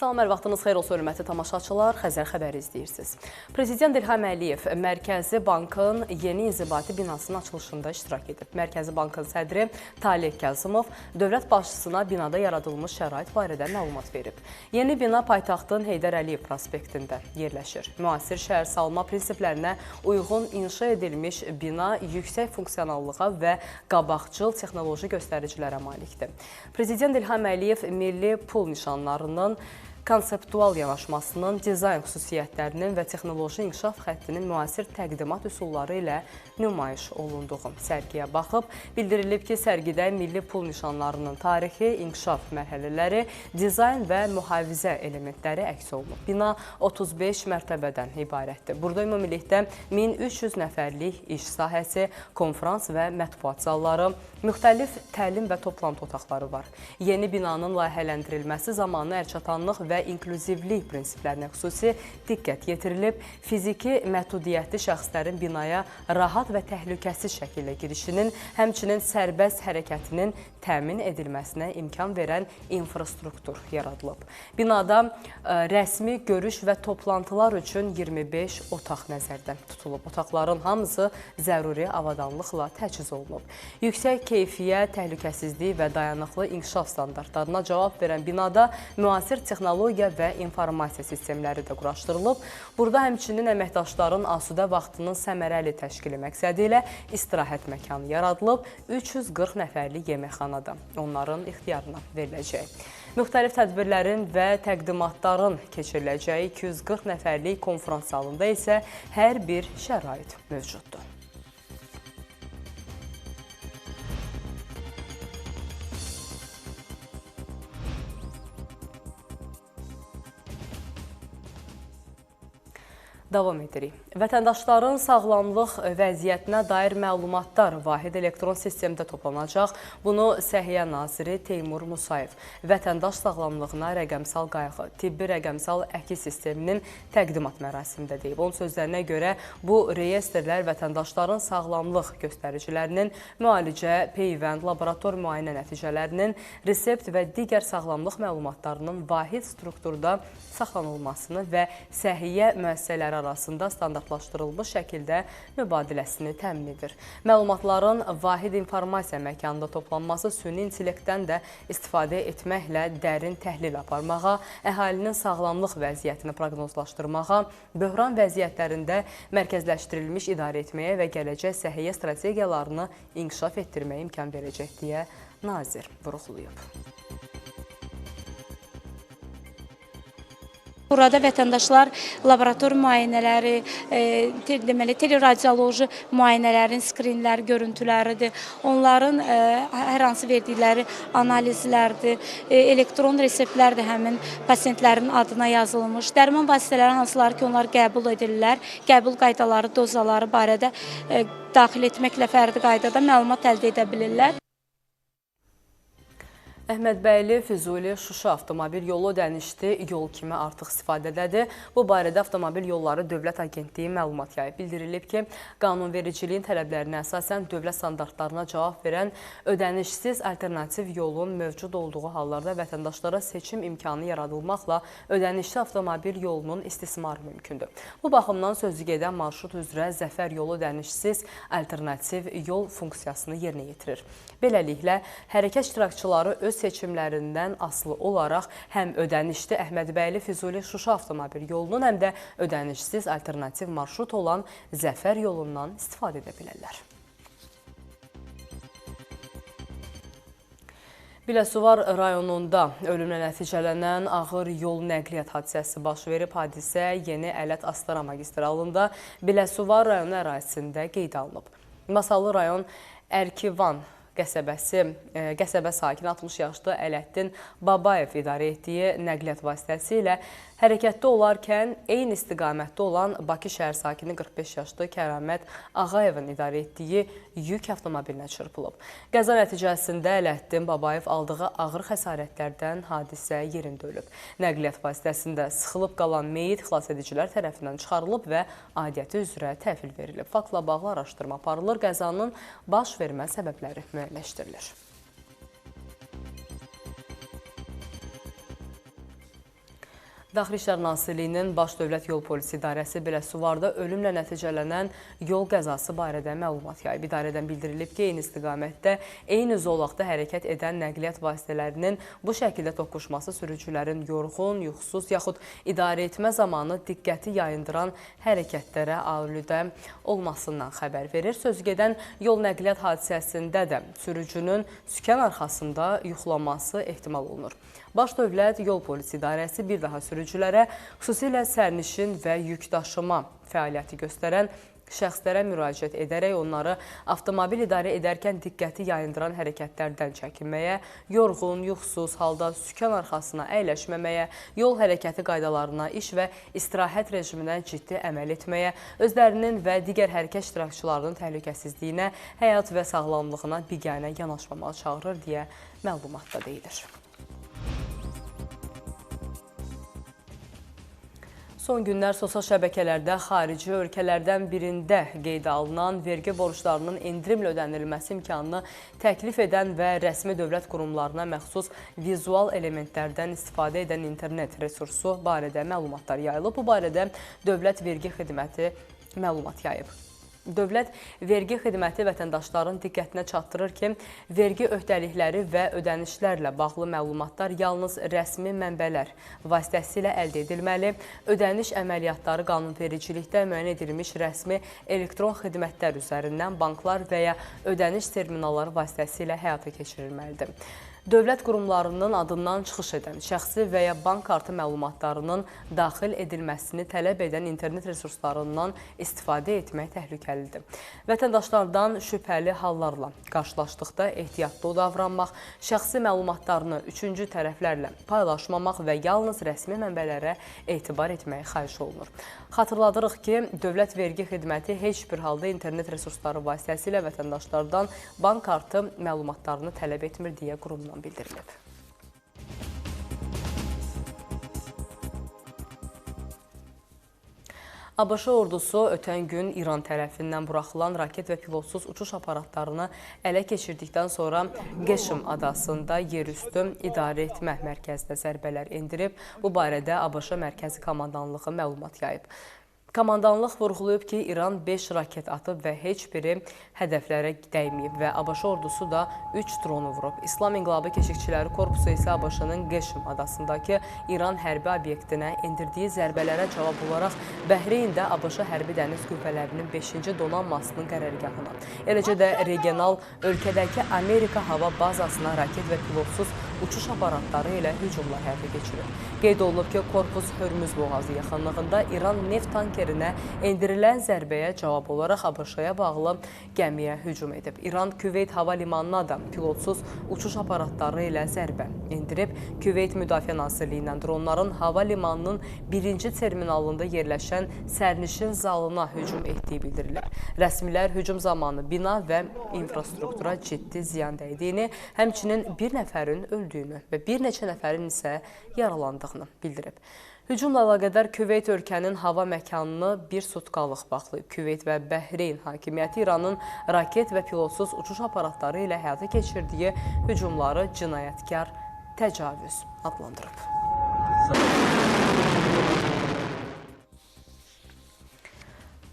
Salam, hər vaxtınız xeyir olsun, hörmətli tamaşaçılar. Xəzər xəbəri izləyirsiniz. Prezident İlham Əliyev Mərkəzi Bankın yeni inzibati binasının açılışında iştirak edib. Mərkəzi Bankın sədri Talih Kazımov dövlət başçısına binada yaradılmış şərait barədə məlumat verib. Yeni bina paytaxtın Heydər Əliyev prospektində yerləşir. Müasir şəhər salma prinsiplərinə uyğun inşa edilmiş bina yüksək funksionallığa və qabaqcıl texnoloji göstəricilərə malikdir. Prezident İlham Əliyev milli pul nişanlarının konseptual yanaşmasının, dizayn xüsusiyyətlərinin və texnoloji inkişaf xəttinin müasir təqdimat üsulları ilə nümayiş olunduğu sərgiyə baxıb, bildirilib ki, sərgidə milli pul nişanlarının tarixi, inkişaf mərhələləri, dizayn və mühafizə elementləri əks olunub. Bina 35 mərtəbədən ibarətdir. Burada ümumilikdə 1300 nəfərlik iş sahəsi, konferans və mətbuat zalları, müxtəlif təlim və toplantı otaqları var. Yeni binanın layihələndirilməsi zamanı əlçatanlıq və inklüzivlik prinsiplərinə xüsusi diqqət yetirilib, fiziki məhdudiyyətli şəxslərin binaya rahat və təhlükəsiz şəkildə girişinin, həmçinin sərbəst hərəkətinin təmin edilməsinə imkan verən infrastruktur yaradılıb. Binada rəsmi görüş və toplantılar üçün 25 otaq nəzərdə tutulub. Otaqların hamısı zəruri avadanlıqla təchiz olunub. Yüksək keyfiyyət, təhlükəsizlik və dayanıqlı inkişaf standartlarına cavab verən binada müasir texnologiya və informasiya sistemləri də quraşdırılıb. Burada həmçinin əməkdaşların asudə vaxtının səmərəli təşkili məqsədi ilə istirahət məkanı yaradılıb, 340 nəfərlik yeməkxanada onların ixtiyarına veriləcək. Müxtəlif tədbirlərin və təqdimatların keçiriləcəyi 240 nəfərlik konferans salonunda isə hər bir şərait mövcuddur. Davam edirik. Vətəndaşların sağlamlıq vəziyyətinə dair məlumatlar vahid elektron sistemdə toplanacaq. Bunu Səhiyyə naziri Teymur Musayev vətəndaş sağlamlığına rəqəmsal qayğı, tibbi rəqəmsal əki sisteminin təqdimat mərasimində deyib. Onun sözlərinə görə bu reyestrlər vətəndaşların sağlamlıq göstəricilərinin, müalicə, peyvənd, laborator müayinə nəticələrinin, resept və digər sağlamlıq məlumatlarının vahid strukturda saxlanılmasını və səhiyyə müəssisələri arasında standartlaşdırılmış şəkildə mübadiləsini təmin edir. Məlumatların vahid informasiya məkanında toplanması süni intellektdən də istifadə etməklə dərin təhlil aparmağa, əhalinin sağlamlıq vəziyyətini proqnozlaşdırmağa, böhran vəziyyətlərində mərkəzləşdirilmiş idarə etməyə və gələcək səhiyyə strategiyalarını inkişaf etdirməyə imkan verəcək deyə nazir vurğulayıb. Burada vətəndaşlar laborator müayinələri, teleradioloji müayinələrin skrinləri, görüntüləridir. Onların hər hansı verdikləri analizlərdir. Elektron reseptlər də həmin pasientlərin adına yazılmış. Dərman vasitələri hansılar ki, onlar qəbul edirlər. Qəbul qaydaları, dozaları barədə daxil etməklə fərdi qaydada məlumat əldə edə bilirlər. Əhmədbəyli, Füzuli, Şuşa avtomobil yolu ödənişli yol kimi artıq istifadədədir. Bu barədə Avtomobil Yolları Dövlət Agentliyi məlumat yayıb. Bildirilib ki, qanunvericiliyin tələblərinə əsasən dövlət standartlarına cavab verən ödənişsiz alternativ yolun mövcud olduğu hallarda vətəndaşlara seçim imkanı yaradılmaqla ödənişli avtomobil yolunun istismarı mümkündür. Bu baxımdan sözügedən marşrut üzrə Zəfər yolu ödənişsiz alternativ yol funksiyasını yerinə yetirir. Beləliklə, hərəkət iştirakçıları öz seçimlərindən asılı olaraq həm ödənişli Əhmədbəyli, Füzuli, Şuşa avtomobil yolunun, həm də ödənişsiz alternativ marşrut olan Zəfər yolundan istifadə edə bilərlər. Biləsuvar rayonunda ölümlə nəticələnən ağır yol nəqliyyat hadisəsi baş verib. Hadisə Yeni Ələt Astara magistralında Biləsuvar rayonu ərazisində qeydə alınıb. Masallı rayon Ərkivan qəsəbə sakini 60 yaşlı Ələttin Babayev idarə etdiyi nəqliyyat vasitəsilə hərəkətdə olarkən eyni istiqamətdə olan Bakı şəhər sakini 45 yaşlı Kəramət Ağayevin idarə etdiyi yük avtomobilinə çırpılıb. Qəza nəticəsində Ələttin Babayev aldığı ağır xəsarətlərdən hadisə yerində ölüb. Nəqliyyat vasitəsində sıxılıb qalan meyit xilasedicilər tərəfindən çıxarılıb və aidiyyəti üzrə təhvil verilib. Faktla bağlı araşdırma aparılır, qəzanın baş vermə səbəbləri müəyyənləşdirilir. Daxili İşlər Nazirliyinin Baş Dövlət Yol Polisi İdarəsi Biləsuvarda ölümlə nəticələnən yol qəzası barədə məlumat yayıb. İdarədən bildirilib ki, eyni istiqamətdə, eyni zolaqda hərəkət edən nəqliyyat vasitələrinin bu şəkildə toqquşması sürücülərin yorğun, yuxusuz yaxud idarə etmə zamanı diqqəti yayındıran hərəkətlərə alüdə olmasından xəbər verir. Sözügedən yol nəqliyyat hadisəsində də sürücünün sükan arxasında yuxulaması ehtimal olunur. Baş Dövlət Yol Polisi İdarəsi bir daha sürücülərə, xüsusilə sərnişin və yük daşıma fəaliyyəti göstərən şəxslərə müraciət edərək onları avtomobil idarə edərkən diqqəti yayındıran hərəkətlərdən çəkinməyə, yorğun, yuxusuz halda sükan arxasına əyləşməməyə, yol hərəkəti qaydalarına, iş və istirahət rejiminə ciddi əməl etməyə, özlərinin və digər hərəkət iştirakçılarının təhlükəsizliyinə, həyat və sağlamlığına biganə yanaşmamağa çağırır deyə məlumatda deyilir. Son günlər sosial şəbəkələrdə xarici ölkələrdən birində qeydə alınan vergi borclarının endirimlə ödənilməsi imkanını təklif edən və rəsmi dövlət qurumlarına məxsus vizual elementlərdən istifadə edən internet resursu barədə məlumatlar yayılıb. Bu barədə Dövlət Vergi Xidməti məlumat yayıb. Dövlət Vergi Xidməti vətəndaşların diqqətinə çatdırır ki, vergi öhdəlikləri və ödənişlərlə bağlı məlumatlar yalnız rəsmi mənbələr vasitəsilə əldə edilməli, ödəniş əməliyyatları qanunvericilikdə müəyyən edilmiş rəsmi elektron xidmətlər üzərindən banklar və ya ödəniş terminalları vasitəsilə həyata keçirilməlidir. Dövlət qurumlarının adından çıxış edən şəxsi və ya bank kartı məlumatlarının daxil edilməsini tələb edən internet resurslarından istifadə etmək təhlükəlidir. Vətəndaşlardan şübhəli hallarla qarşılaşdıqda ehtiyatlı davranmaq, şəxsi məlumatlarını üçüncü tərəflərlə paylaşmamaq və yalnız rəsmi mənbələrə etibar etməyə xahiş olunur. Xatırladırıq ki, Dövlət Vergi Xidməti heç bir halda internet resursları vasitəsilə vətəndaşlardan bank kartı məlumatlarını tələb etmir deyə qurumdan bildirilib. ABŞ ordusu ötən gün İran tərəfindən buraxılan raket və pilotsuz uçuş aparatlarını ələ keçirdikdən sonra Qəşim adasında yerüstü idarə etmə mərkəzinə zərbələr endirib. Bu barədə ABŞ Mərkəzi Komandanlığı məlumat yayıb. Komandanlıq vurğulayıb ki, İran 5 raket atıb və heç biri hədəflərə dəyməyib və ABŞ ordusu da 3 dronu vurub. İslam İnqilabı Keşikçiləri Korpusu isə ABŞ-nın Qəşim adasındakı İran hərbi obyektinə endirdiyi zərbələrə cavab olaraq Bəhreyndə ABŞ hərbi dəniz qüvvələrinin 5-ci donanmasının qərargahına, eləcə də regional ölkədəki Amerika hava bazasına raket və pilotsuz uçuş aparatları ilə hücumlar həyata keçirir. Qeyd olunub ki, Korpus Hörmüz boğazı yaxınlığında İran neft tankerinə endirilən zərbəyə cavab olaraq ABŞ-ya bağlı gəmiyə hücum edib. İran Küveyt hava limanına da pilotsuz uçuş aparatları ilə zərbə endirib. Küveyt Müdafiə Nazirliyindən dronların hava limanının birinci terminalında yerləşən sərnişin zalına hücum etdiyi bildirilib. Rəsmilər hücum zamanı bina və infrastruktura ciddi ziyan dəydiyini, həmçinin bir nəfərin öldüyünü və bir neçə nəfərin isə yaralandığını bildirib. Hücumla əlaqədar Küveyt ölkənin hava məkanını bir sutkalıq bağlayıb. Küveyt və Bəhreyn hakimiyyəti İranın raket və pilotsuz uçuş aparatları ilə həyata keçirdiyi hücumları cinayətkar təcavüz adlandırıb.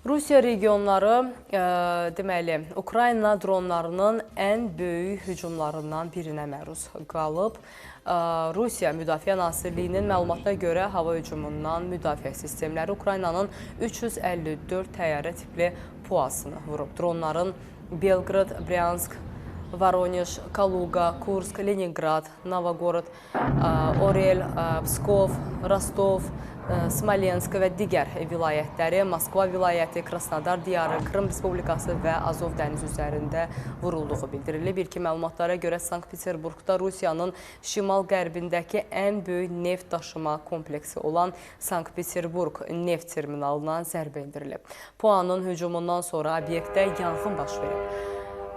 Rusiya regionları, deməli, Ukrayna dronlarının ən böyük hücumlarından birinə məruz qalıb. Rusiya Müdafiə Nazirliyinin məlumatına görə hava hücumundan müdafiə sistemləri Ukraynanın 354 təyyarə tipli PUA-sını vurub. Dronların Belqrad, Bryansk, Voronej, Kaluga, Kursk, Leningrad, Novgorod, Orel, Pskov, Rostov, Smolensk və digər vilayətləri, Moskva vilayəti, Krasnodar diyarı, Krım Respublikası və Azov dənizi üzərində vurulduğu bildirilib. İlkin məlumatlara görə Sankt-Peterburqda Rusiyanın şimal-qərbindəki ən böyük neft daşıma kompleksi olan Sankt-Peterburq neft terminalına zərbə endirilib. PUA-nın hücumundan sonra obyektdə yanğın baş verib.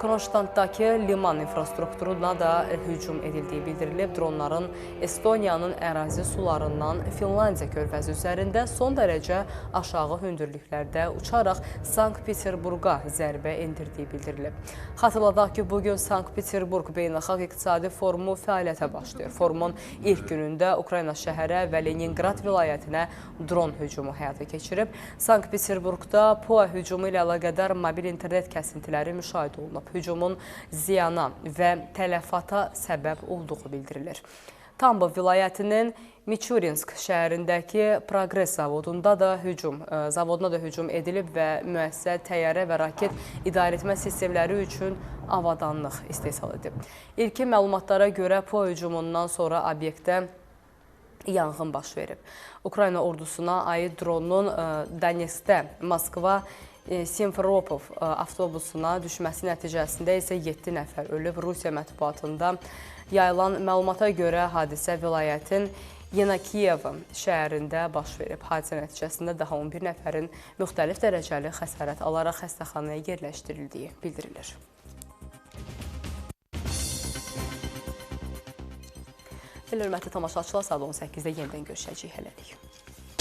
Kronştadtdakı liman infrastrukturuna da hücum edildiyi bildirilib. Dronların Estoniyanın ərazi sularından Finlandiya körfəzi üzərində son dərəcə aşağı hündürlüklərdə uçaraq Sankt-Peterburqa zərbə endirdiyi bildirilib. Xatırladaq ki, bugün Sankt-Peterburq Beynəlxalq İqtisadi Forumu fəaliyyətə başlayır. Forumun ilk günündə Ukrayna şəhərə və Leningrad vilayətinə dron hücumu həyata keçirib. Sankt-Peterburqda PUA hücumu ilə əlaqədar mobil internet kəsintiləri müşahidə olunub. Hücumun ziyana və tələfata səbəb olduğu bildirilir. Tambov vilayətinin Miçurinsk şəhərindəki Progress zavoduna da hücum edilib və müəssisə təyyarə və raket idarəetmə sistemləri üçün avadanlıq istehsal edib. İlkin məlumatlara görə PUA hücumundan sonra obyektdə yanğın baş verib. Ukrayna ordusuna aid dronun Donetskdə Moskva Simferopol avtobusuna düşməsi nəticəsində isə 7 nəfər ölüb. Rusiya mətbuatında yayılan məlumata görə hadisə vilayətin Yenakiyev şəhərində baş verib. Hadisə nəticəsində daha 11 nəfərin müxtəlif dərəcəli xəsarət alaraq xəstəxanaya yerləşdirildiyi bildirilir. Hörmətli tamaşaçılar, saat 18-də yenidən görüşəcəyik. Hələlik.